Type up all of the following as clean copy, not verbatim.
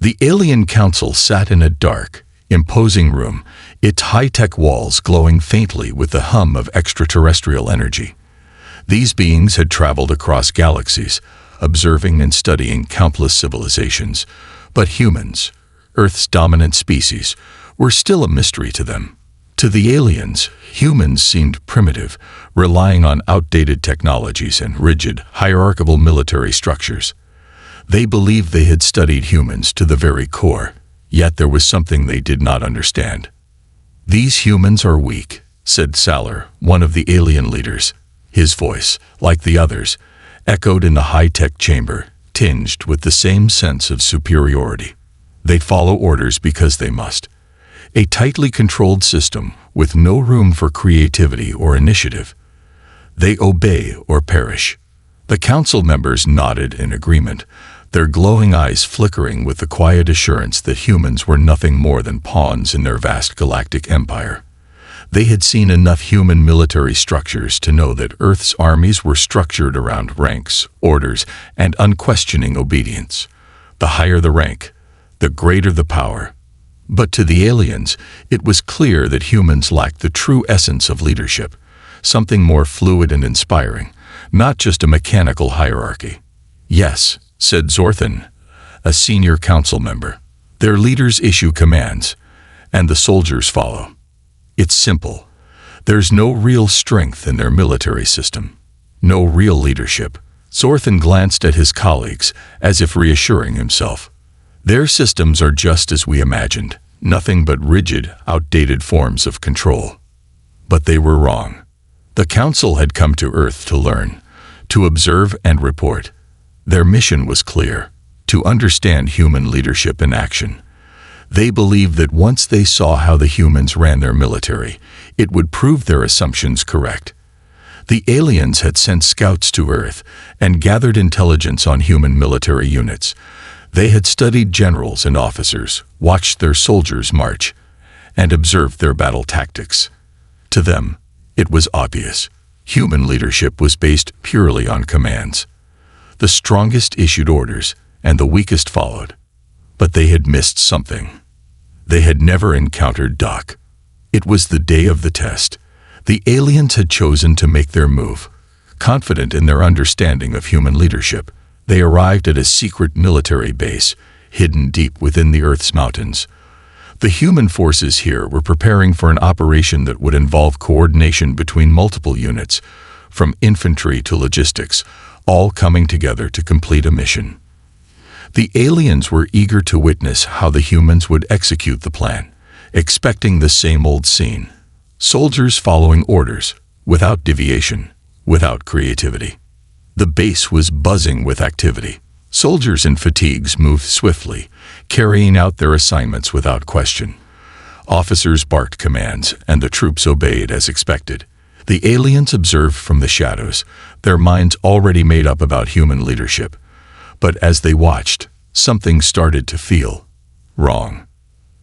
The alien council sat in a dark, imposing room, its high-tech walls glowing faintly with the hum of extraterrestrial energy. These beings had traveled across galaxies, observing and studying countless civilizations, but humans, Earth's dominant species, were still a mystery to them. To the aliens, humans seemed primitive, relying on outdated technologies and rigid, hierarchical military structures. They believed they had studied humans to the very core, yet there was something they did not understand. "These humans are weak," said Salar, one of the alien leaders. His voice, like the others, echoed in the high-tech chamber, tinged with the same sense of superiority. They follow orders because they must. A tightly controlled system with no room for creativity or initiative. They obey or perish. The council members nodded in agreement, their glowing eyes flickering with the quiet assurance that humans were nothing more than pawns in their vast galactic empire. They had seen enough human military structures to know that Earth's armies were structured around ranks, orders, and unquestioning obedience. The higher the rank, the greater the power. But to the aliens, it was clear that humans lacked the true essence of leadership, something more fluid and inspiring, not just a mechanical hierarchy. "Yes," said Zorthan, a senior council member. "Their leaders issue commands, and the soldiers follow. It's simple. There's no real strength in their military system. No real leadership." Zorthan glanced at his colleagues, as if reassuring himself. "Their systems are just as we imagined, nothing but rigid, outdated forms of control." But they were wrong. The council had come to Earth to learn, to observe and report. Their mission was clear: to understand human leadership in action. They believed that once they saw how the humans ran their military, it would prove their assumptions correct. The aliens had sent scouts to Earth and gathered intelligence on human military units. They had studied generals and officers, watched their soldiers march, and observed their battle tactics. To them, it was obvious. Human leadership was based purely on commands. The strongest issued orders, and the weakest followed. But they had missed something. They had never encountered Doc. It was the day of the test. The aliens had chosen to make their move. Confident in their understanding of human leadership, they arrived at a secret military base, hidden deep within the Earth's mountains. The human forces here were preparing for an operation that would involve coordination between multiple units, from infantry to logistics, all coming together to complete a mission. The aliens were eager to witness how the humans would execute the plan, expecting the same old scene. Soldiers following orders, without deviation, without creativity. The base was buzzing with activity. Soldiers in fatigues moved swiftly, carrying out their assignments without question. Officers barked commands, and the troops obeyed as expected. The aliens observed from the shadows, their minds already made up about human leadership. But as they watched, something started to feel wrong.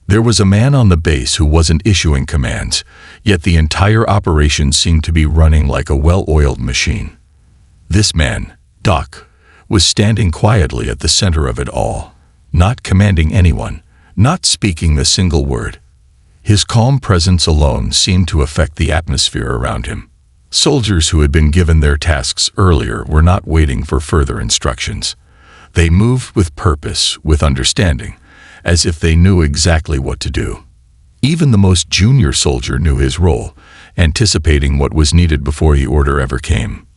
There was a man on the base who wasn't issuing commands, yet the entire operation seemed to be running like a well-oiled machine. This man, Doc, was standing quietly at the center of it all, not commanding anyone, not speaking a single word. His calm presence alone seemed to affect the atmosphere around him. Soldiers who had been given their tasks earlier were not waiting for further instructions. They moved with purpose, with understanding, as if they knew exactly what to do. Even the most junior soldier knew his role, anticipating what was needed before the order ever came.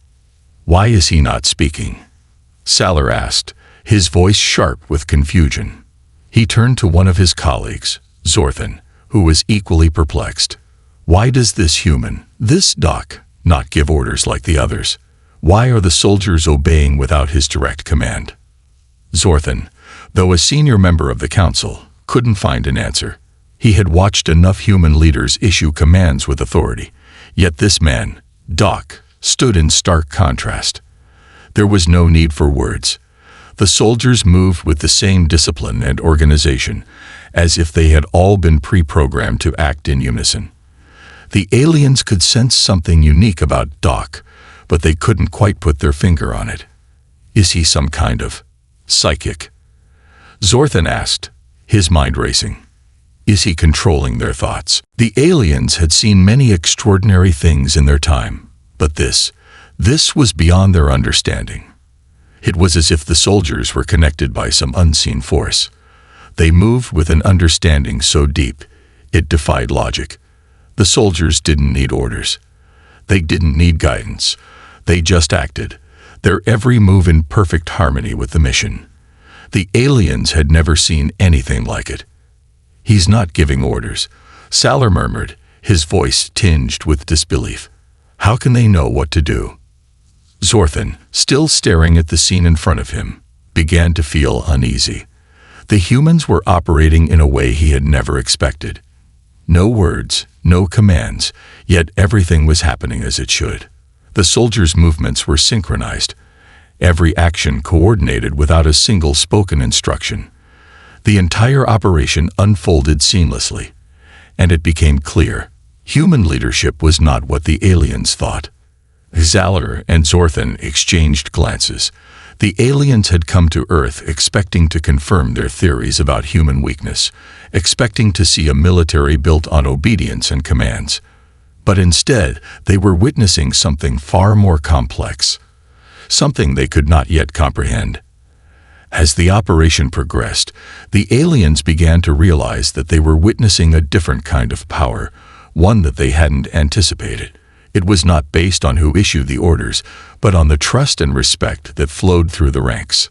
"Why is he not speaking?" Salar asked, his voice sharp with confusion. He turned to one of his colleagues, Zorthan, who was equally perplexed. "Why does this human, this Doc, not give orders like the others? Why are the soldiers obeying without his direct command?" Zorthan, though a senior member of the council, couldn't find an answer. He had watched enough human leaders issue commands with authority, yet this man, Doc, stood in stark contrast. There was no need for words. The soldiers moved with the same discipline and organization, as if they had all been pre-programmed to act in unison. The aliens could sense something unique about Doc, but they couldn't quite put their finger on it. Is he some kind of psychic? Zorthan asked, his mind racing. Is he controlling their thoughts? The aliens had seen many extraordinary things in their time, but this was beyond their understanding. It was as if the soldiers were connected by some unseen force. They moved with an understanding so deep, it defied logic. The soldiers didn't need orders. They didn't need guidance. They just acted, their every move in perfect harmony with the mission. The aliens had never seen anything like it. He's not giving orders, Salar murmured, his voice tinged with disbelief. How can they know what to do? Zorthan, still staring at the scene in front of him, began to feel uneasy. The humans were operating in a way he had never expected. No words, no commands, yet everything was happening as it should. The soldiers' movements were synchronized, every action coordinated without a single spoken instruction. The entire operation unfolded seamlessly, and it became clear, human leadership was not what the aliens thought. Salar and Zorthan exchanged glances. The aliens had come to Earth expecting to confirm their theories about human weakness, expecting to see a military built on obedience and commands. But instead, they were witnessing something far more complex, something they could not yet comprehend. As the operation progressed, the aliens began to realize that they were witnessing a different kind of power, one that they hadn't anticipated. It was not based on who issued the orders, but on the trust and respect that flowed through the ranks.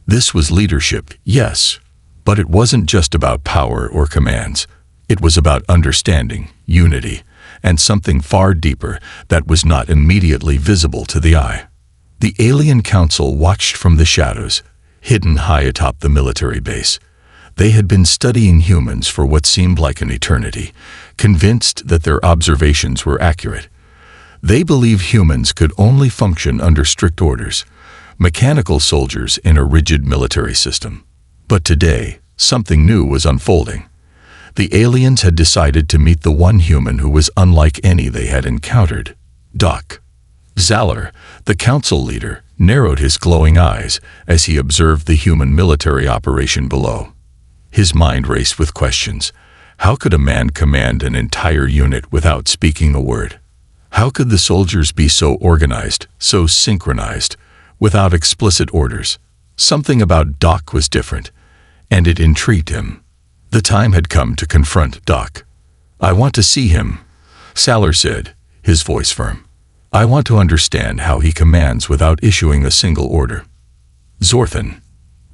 This was leadership, yes, but it wasn't just about power or commands. It was about understanding, unity, and something far deeper that was not immediately visible to the eye. The alien council watched from the shadows, hidden high atop the military base. They had been studying humans for what seemed like an eternity, convinced that their observations were accurate. They believed humans could only function under strict orders, mechanical soldiers in a rigid military system. But today, something new was unfolding. The aliens had decided to meet the one human who was unlike any they had encountered, Doc. Salar, the council leader, narrowed his glowing eyes as he observed the human military operation below. His mind raced with questions. How could a man command an entire unit without speaking a word? How could the soldiers be so organized, so synchronized, without explicit orders? Something about Doc was different, and it intrigued him. The time had come to confront Doc. I want to see him, Salar said, his voice firm. I want to understand how he commands without issuing a single order. Zorthan,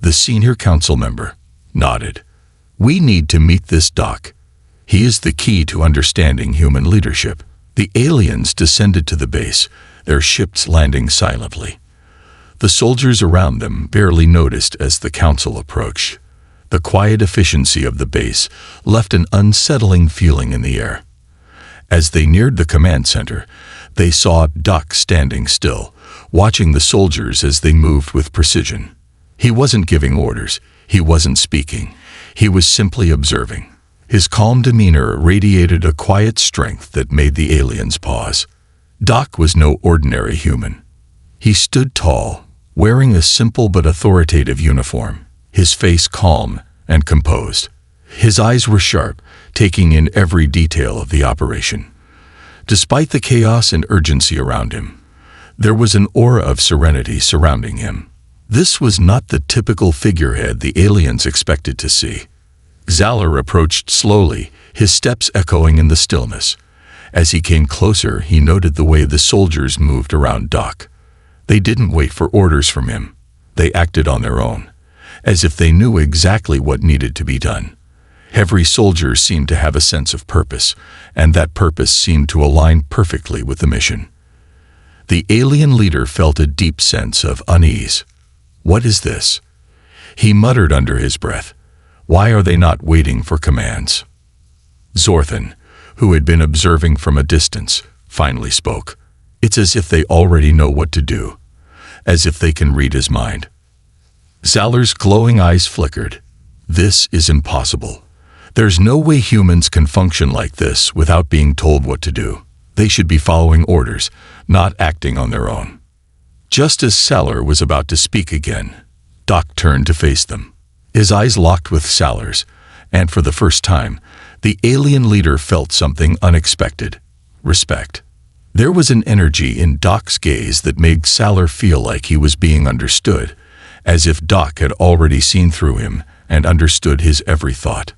the senior council member, nodded. We need to meet this Doc. He is the key to understanding human leadership. The aliens descended to the base, their ships landing silently. The soldiers around them barely noticed as the council approached. The quiet efficiency of the base left an unsettling feeling in the air. As they neared the command center, they saw Doc standing still, watching the soldiers as they moved with precision. He wasn't giving orders, he wasn't speaking, he was simply observing. His calm demeanor radiated a quiet strength that made the aliens pause. Doc was no ordinary human. He stood tall, wearing a simple but authoritative uniform, his face calm and composed. His eyes were sharp, taking in every detail of the operation. Despite the chaos and urgency around him, there was an aura of serenity surrounding him. This was not the typical figurehead the aliens expected to see. Salar approached slowly, his steps echoing in the stillness. As he came closer, he noted the way the soldiers moved around Doc. They didn't wait for orders from him. They acted on their own, as if they knew exactly what needed to be done. Every soldier seemed to have a sense of purpose, and that purpose seemed to align perfectly with the mission. The alien leader felt a deep sense of unease. What is this? He muttered under his breath. Why are they not waiting for commands? Zorthan, who had been observing from a distance, finally spoke. It's as if they already know what to do, as if they can read his mind. Salar's glowing eyes flickered. This is impossible. There's no way humans can function like this without being told what to do. They should be following orders, not acting on their own. Just as Salar was about to speak again, Doc turned to face them. His eyes locked with Salor's, and for the first time, the alien leader felt something unexpected: respect. There was an energy in Doc's gaze that made Salor feel like he was being understood, as if Doc had already seen through him and understood his every thought.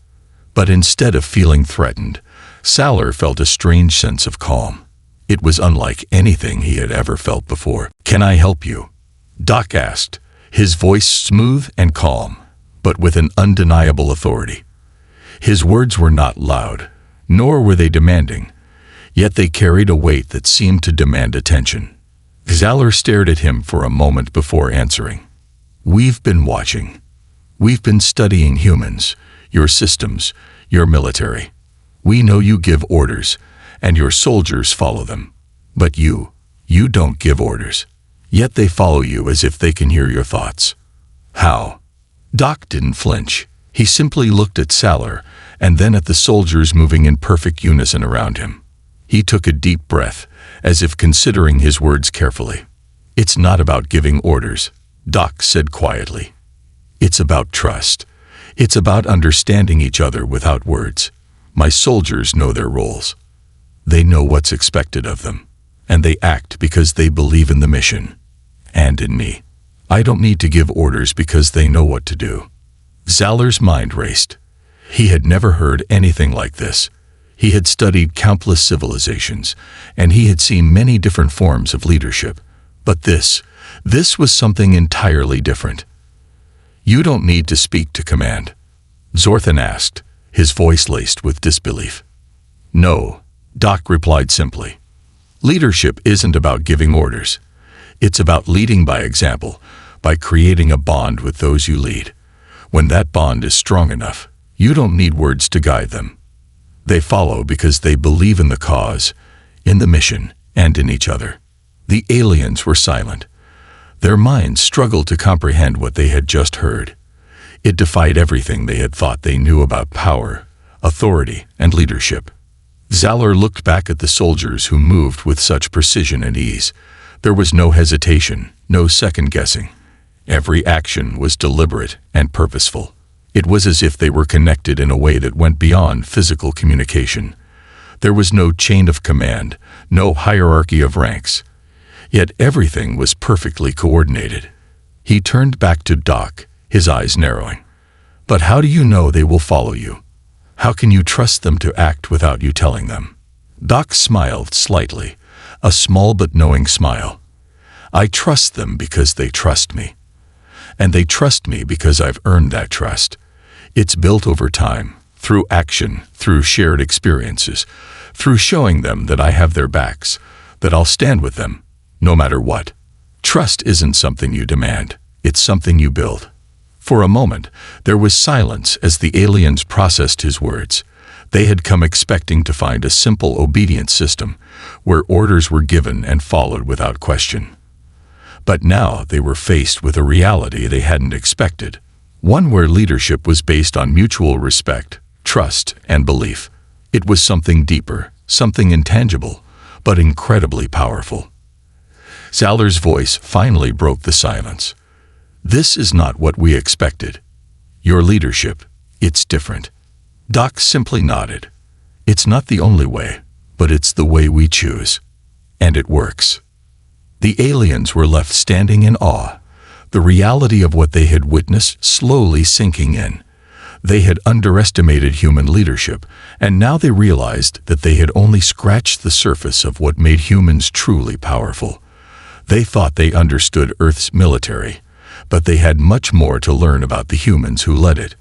But instead of feeling threatened, Salor felt a strange sense of calm. It was unlike anything he had ever felt before. "Can I help you?" Doc asked, his voice smooth and calm, but with an undeniable authority. His words were not loud, nor were they demanding, yet they carried a weight that seemed to demand attention. Salor stared at him for a moment before answering. "We've been watching. We've been studying humans, your systems, your military. We know you give orders, and your soldiers follow them. But you don't give orders. Yet they follow you as if they can hear your thoughts." "How?" Doc didn't flinch. He simply looked at Salor and then at the soldiers moving in perfect unison around him. He took a deep breath, as if considering his words carefully. "It's not about giving orders," Doc said quietly. "It's about trust. It's about understanding each other without words. My soldiers know their roles. They know what's expected of them, and they act because they believe in the mission. And in me. I don't need to give orders because they know what to do." Salor's mind raced. He had never heard anything like this. He had studied countless civilizations, and he had seen many different forms of leadership. But this was something entirely different. "You don't need to speak to command," Zorthan asked, his voice laced with disbelief. "No," Doc replied simply. "Leadership isn't about giving orders. It's about leading by example, by creating a bond with those you lead. When that bond is strong enough, you don't need words to guide them. They follow because they believe in the cause, in the mission, and in each other." The aliens were silent. Their minds struggled to comprehend what they had just heard. It defied everything they had thought they knew about power, authority, and leadership. Salor looked back at the soldiers who moved with such precision and ease. There was no hesitation, no second-guessing. Every action was deliberate and purposeful. It was as if they were connected in a way that went beyond physical communication. There was no chain of command, no hierarchy of ranks. Yet everything was perfectly coordinated. He turned back to Doc, his eyes narrowing. "But how do you know they will follow you? How can you trust them to act without you telling them?" Doc smiled slightly, a small but knowing smile. "I trust them because they trust me. And they trust me because I've earned that trust. It's built over time, through action, through shared experiences, through showing them that I have their backs, that I'll stand with them, no matter what. Trust isn't something you demand, it's something you build." For a moment, there was silence as the aliens processed his words. They had come expecting to find a simple obedience system, where orders were given and followed without question. But now they were faced with a reality they hadn't expected, one where leadership was based on mutual respect, trust, and belief. It was something deeper, something intangible, but incredibly powerful. Salor's voice finally broke the silence. "This is not what we expected. Your leadership, it's different." Doc simply nodded. "It's not the only way, but it's the way we choose. And it works." The aliens were left standing in awe, the reality of what they had witnessed slowly sinking in. They had underestimated human leadership, and now they realized that they had only scratched the surface of what made humans truly powerful. They thought they understood Earth's military, but they had much more to learn about the humans who led it.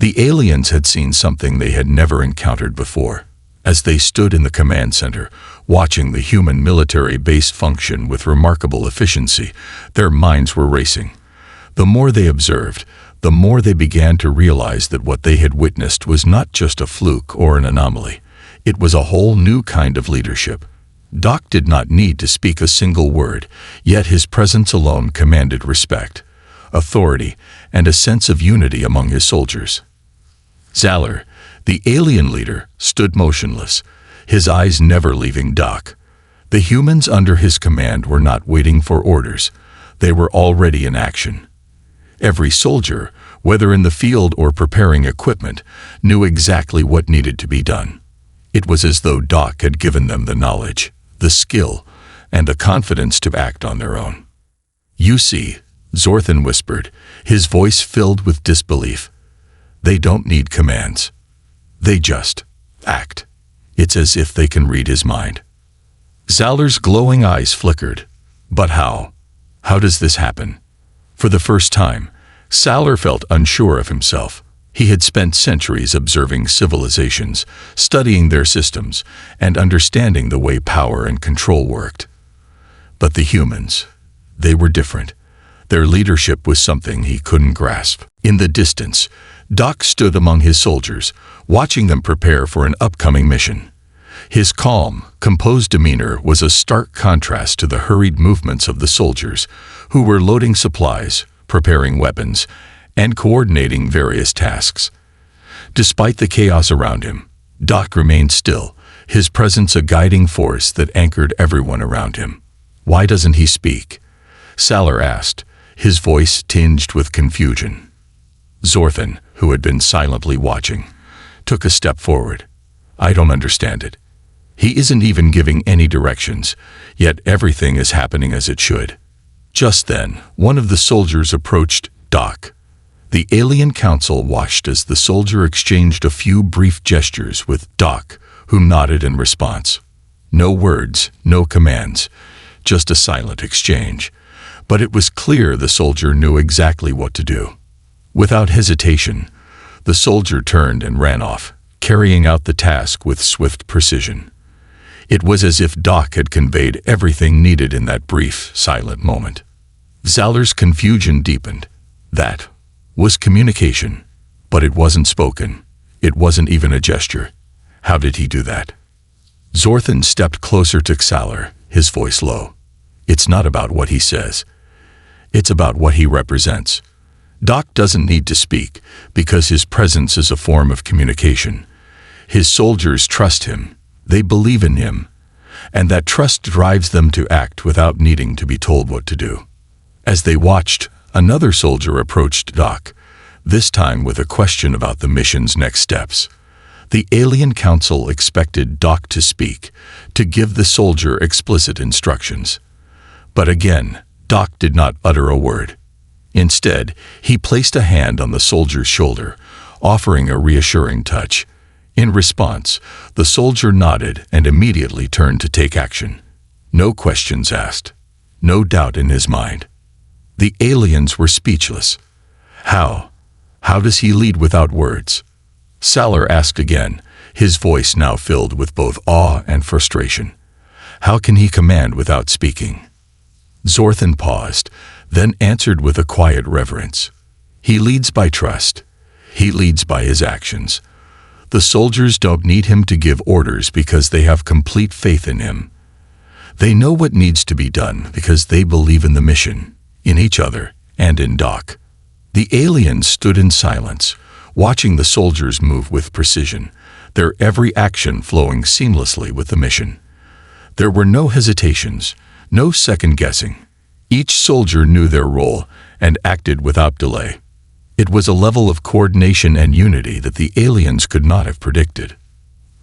The aliens had seen something they had never encountered before. As they stood in the command center, watching the human military base function with remarkable efficiency, their minds were racing. The more they observed, the more they began to realize that what they had witnessed was not just a fluke or an anomaly. It was a whole new kind of leadership. Doc did not need to speak a single word, yet his presence alone commanded respect, authority, and a sense of unity among his soldiers. Salor, the alien leader, stood motionless, his eyes never leaving Doc. The humans under his command were not waiting for orders. They were already in action. Every soldier, whether in the field or preparing equipment, knew exactly what needed to be done. It was as though Doc had given them the knowledge, the skill, and the confidence to act on their own. "You see," Zorthan whispered, his voice filled with disbelief. "They don't need commands. They just act. It's as if they can read his mind." Zaller's glowing eyes flickered. But how? How does this happen? For the first time, Saller felt unsure of himself. He had spent centuries observing civilizations, studying their systems, and understanding the way power and control worked. But the humans, they were different. Their leadership was something he couldn't grasp. In the distance, Doc stood among his soldiers, watching them prepare for an upcoming mission. His calm, composed demeanor was a stark contrast to the hurried movements of the soldiers, who were loading supplies, preparing weapons, and coordinating various tasks. Despite the chaos around him, Doc remained still, his presence a guiding force that anchored everyone around him. "Why doesn't he speak?" Saller asked, his voice tinged with confusion. Zorthan, who had been silently watching, took a step forward. "I don't understand it. He isn't even giving any directions, yet everything is happening as it should." Just then, one of the soldiers approached Doc. The alien council watched as the soldier exchanged a few brief gestures with Doc, who nodded in response. No words, no commands, just a silent exchange. But it was clear the soldier knew exactly what to do. Without hesitation, the soldier turned and ran off, carrying out the task with swift precision. It was as if Doc had conveyed everything needed in that brief, silent moment. Zaller's confusion deepened. That was communication, but it wasn't spoken. It wasn't even a gesture. How did he do that? Zorthan stepped closer to Saller, his voice low. "It's not about what he says. It's about what he represents." Doc doesn't need to speak, because his presence is a form of communication. His soldiers trust him. They believe in him. And that trust drives them to act without needing to be told what to do. As they watched, another soldier approached Doc, this time with a question about the mission's next steps. The alien council expected Doc to speak, to give the soldier explicit instructions. But again, Doc did not utter a word. Instead, he placed a hand on the soldier's shoulder, offering a reassuring touch. In response, the soldier nodded and immediately turned to take action. No questions asked. No doubt in his mind. The aliens were speechless. How? How does he lead without words? Saller asked again, his voice now filled with both awe and frustration. How can he command without speaking? Zorthan paused, then answered with a quiet reverence. He leads by trust. He leads by his actions. The soldiers don't need him to give orders because they have complete faith in him. They know what needs to be done because they believe in the mission, in each other, and in Doc. The aliens stood in silence, watching the soldiers move with precision, their every action flowing seamlessly with the mission. There were no hesitations, no second-guessing. Each soldier knew their role and acted without delay. It was a level of coordination and unity that the aliens could not have predicted.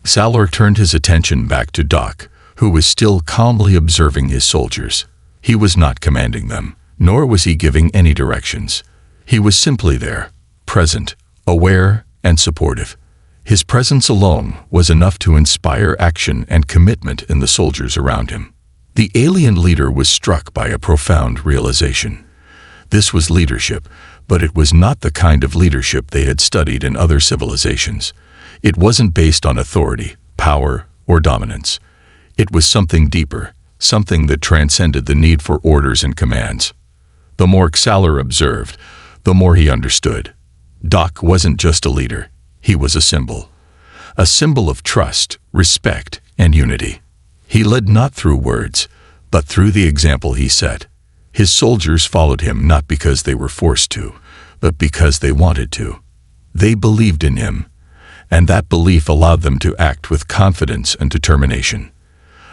Saller turned his attention back to Doc, who was still calmly observing his soldiers. He was not commanding them, nor was he giving any directions. He was simply there, present, aware, and supportive. His presence alone was enough to inspire action and commitment in the soldiers around him. The alien leader was struck by a profound realization. This was leadership, but it was not the kind of leadership they had studied in other civilizations. It wasn't based on authority, power, or dominance. It was something deeper, something that transcended the need for orders and commands. The more Saller observed, the more he understood. Doc wasn't just a leader. He was a symbol of trust, respect, and unity. He led not through words, but through the example he set. His soldiers followed him not because they were forced to, but because they wanted to. They believed in him, and that belief allowed them to act with confidence and determination.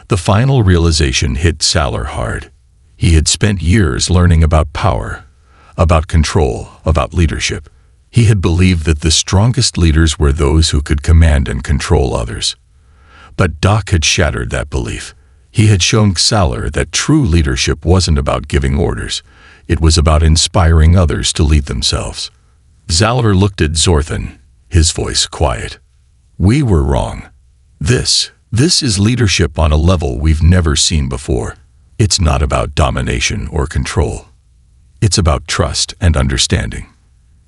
The final realization hit Saller hard. He had spent years learning about power, about control, about leadership. He had believed that the strongest leaders were those who could command and control others. But Doc had shattered that belief. He had shown Xalar that true leadership wasn't about giving orders. It was about inspiring others to lead themselves. Xalar looked at Zorthan, his voice quiet. "We were wrong. This is leadership on a level we've never seen before. It's not about domination or control. It's about trust and understanding.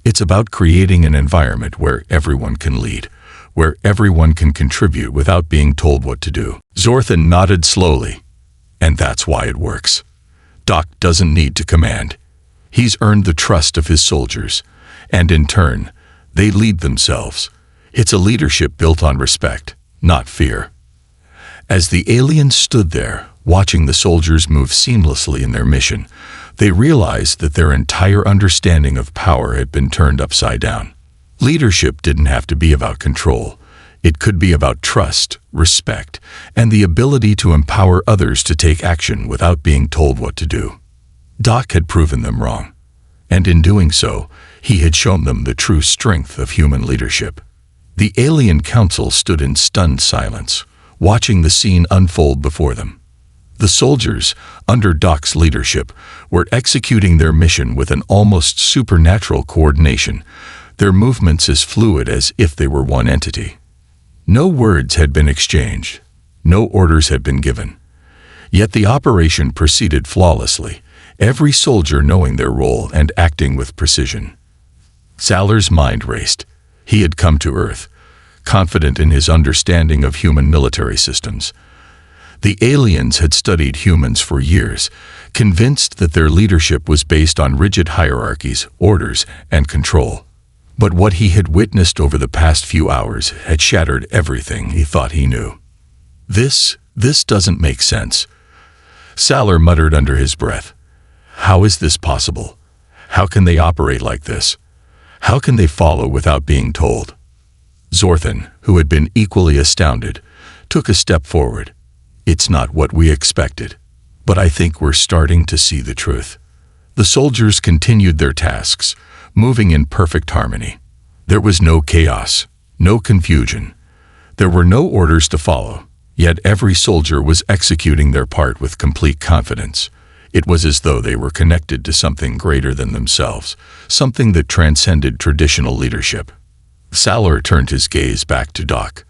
It's about creating an environment where everyone can lead, where everyone can contribute without being told what to do." Zorthan nodded slowly. "And that's why it works. Doc doesn't need to command. He's earned the trust of his soldiers, and in turn, they lead themselves. It's a leadership built on respect, not fear." As the aliens stood there, watching the soldiers move seamlessly in their mission, they realized that their entire understanding of power had been turned upside down. Leadership didn't have to be about control. It could be about trust, respect, and the ability to empower others to take action without being told what to do. Doc had proven them wrong, and in doing so, he had shown them the true strength of human leadership. The alien council stood in stunned silence, watching the scene unfold before them. The soldiers, under Doc's leadership, were executing their mission with an almost supernatural coordination, their movements as fluid as if they were one entity. No words had been exchanged, no orders had been given. Yet the operation proceeded flawlessly, every soldier knowing their role and acting with precision. Xalar's mind raced. He had come to Earth, confident in his understanding of human military systems. The aliens had studied humans for years, convinced that their leadership was based on rigid hierarchies, orders, and control. But what he had witnessed over the past few hours had shattered everything he thought he knew. This doesn't make sense," Xalar muttered under his breath. "How is this possible? How can they operate like this? How can they follow without being told?" Zorthan, who had been equally astounded, took a step forward. "It's not what we expected, but I think we're starting to see the truth." The soldiers continued their tasks, moving in perfect harmony. There was no chaos, no confusion. There were no orders to follow, yet every soldier was executing their part with complete confidence. It was as though they were connected to something greater than themselves, something that transcended traditional leadership. Xalar turned his gaze back to Doc.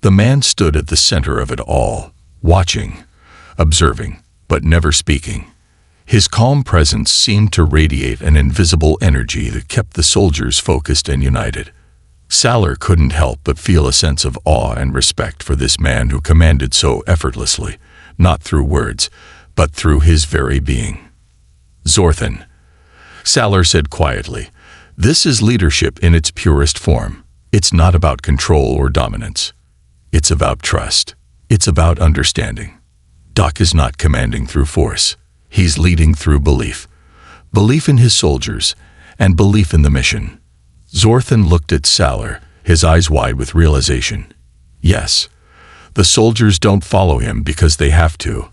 The man stood at the center of it all, watching, observing, but never speaking. His calm presence seemed to radiate an invisible energy that kept the soldiers focused and united. Xalar couldn't help but feel a sense of awe and respect for this man who commanded so effortlessly, not through words, but through his very being. "Zorthan," Xalar said quietly, "this is leadership in its purest form. It's not about control or dominance. It's about trust. It's about understanding. Doc is not commanding through force. He's leading through belief. Belief in his soldiers, and belief in the mission." Zorthan looked at Xalar, his eyes wide with realization. Yes, the soldiers don't follow him because they have to.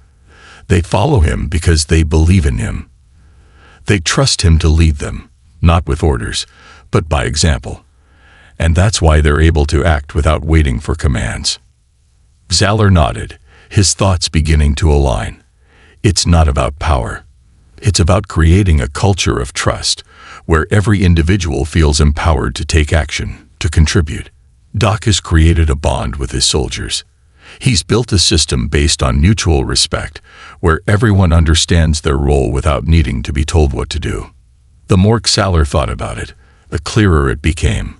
They follow him because they believe in him. They trust him to lead them, not with orders, but by example. And that's why they're able to act without waiting for commands. Xalar nodded, his thoughts beginning to align. It's not about power. It's about creating a culture of trust, where every individual feels empowered to take action, to contribute. Doc has created a bond with his soldiers. He's built a system based on mutual respect, where everyone understands their role without needing to be told what to do. The more Xalar thought about it, the clearer it became.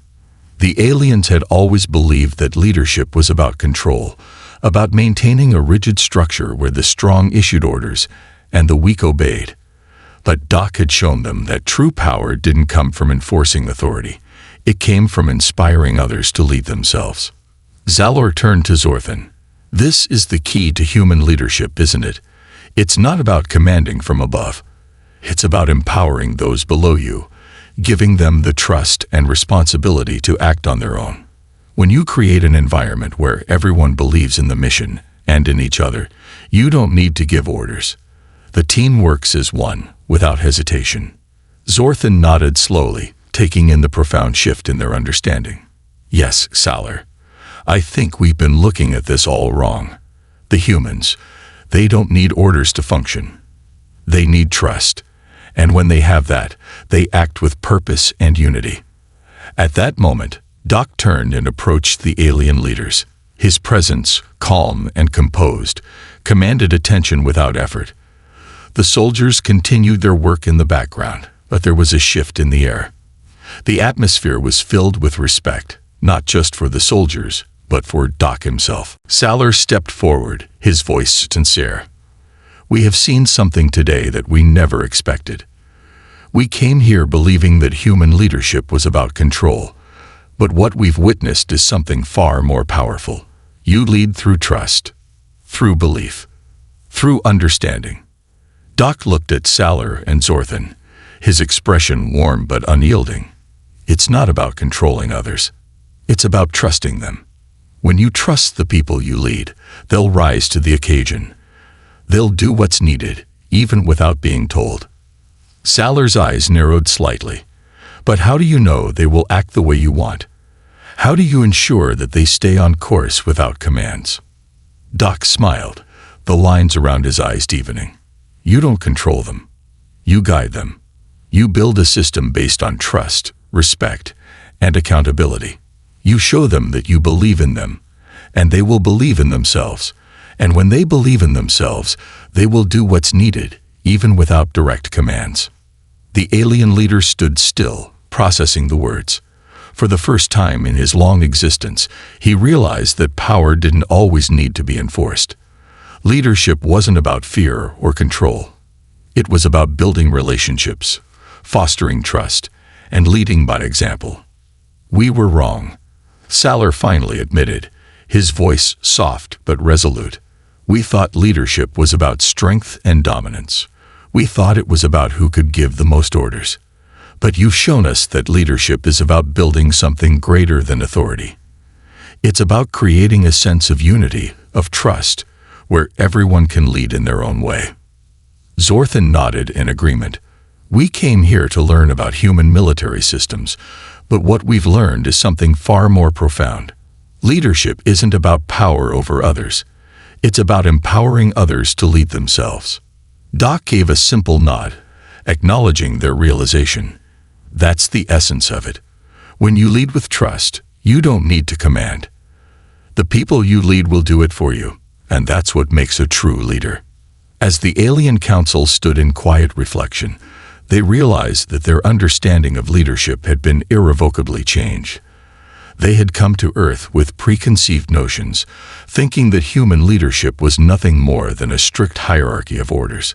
The aliens had always believed that leadership was about control, about maintaining a rigid structure where the strong issued orders and the weak obeyed. But Doc had shown them that true power didn't come from enforcing authority. It came from inspiring others to lead themselves. Xalar turned to Zorthan. "This is the key to human leadership, isn't it? It's not about commanding from above. It's about empowering those below you, giving them the trust and responsibility to act on their own. When you create an environment where everyone believes in the mission and in each other, you don't need to give orders. The team works as one, without hesitation." Zorthan nodded slowly, taking in the profound shift in their understanding. Yes, Salar. I think we've been looking at this all wrong. The humans, they don't need orders to function. They need trust. And when they have that, they act with purpose and unity. At that moment, Doc turned and approached the alien leaders. His presence, calm and composed, commanded attention without effort. The soldiers continued their work in the background, but there was a shift in the air. The atmosphere was filled with respect, not just for the soldiers, but for Doc himself. Salar stepped forward, his voice sincere. We have seen something today that we never expected. We came here believing that human leadership was about control, but what we've witnessed is something far more powerful. You lead through trust, through belief, through understanding. Doc looked at Salar and Zorthan, his expression warm but unyielding. It's not about controlling others. It's about trusting them. When you trust the people you lead, they'll rise to the occasion. They'll do what's needed, even without being told. Salar's eyes narrowed slightly. But how do you know they will act the way you want? How do you ensure that they stay on course without commands? Doc smiled, the lines around his eyes deepening. You don't control them. You guide them. You build a system based on trust, respect, and accountability. You show them that you believe in them, and they will believe in themselves. And when they believe in themselves, they will do what's needed, even without direct commands. The alien leader stood still, processing the words. For the first time in his long existence, he realized that power didn't always need to be enforced. Leadership wasn't about fear or control. It was about building relationships, fostering trust, and leading by example. We were wrong, Salar finally admitted, his voice soft but resolute. We thought leadership was about strength and dominance. We thought it was about who could give the most orders. But you've shown us that leadership is about building something greater than authority. It's about creating a sense of unity, of trust, where everyone can lead in their own way. Zorthan nodded in agreement. We came here to learn about human military systems, but what we've learned is something far more profound. Leadership isn't about power over others. It's about empowering others to lead themselves. Doc gave a simple nod, acknowledging their realization. That's the essence of it. When you lead with trust, you don't need to command. The people you lead will do it for you, and that's what makes a true leader. As the alien council stood in quiet reflection, they realized that their understanding of leadership had been irrevocably changed. They had come to Earth with preconceived notions, thinking that human leadership was nothing more than a strict hierarchy of orders.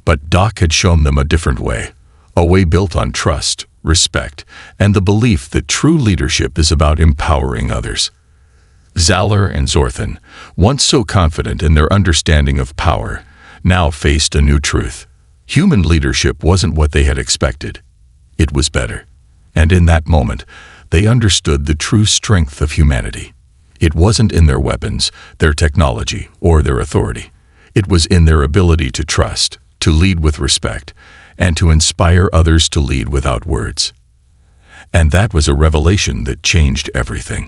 But Doc had shown them a different way, a way built on trust, respect, and the belief that true leadership is about empowering others. Salar and Zorthan, once so confident in their understanding of power, now faced a new truth. Human leadership wasn't what they had expected. It was better. And in that moment, they understood the true strength of humanity. It wasn't in their weapons, their technology, or their authority. It was in their ability to trust, to lead with respect, and to inspire others to lead without words. And that was a revelation that changed everything.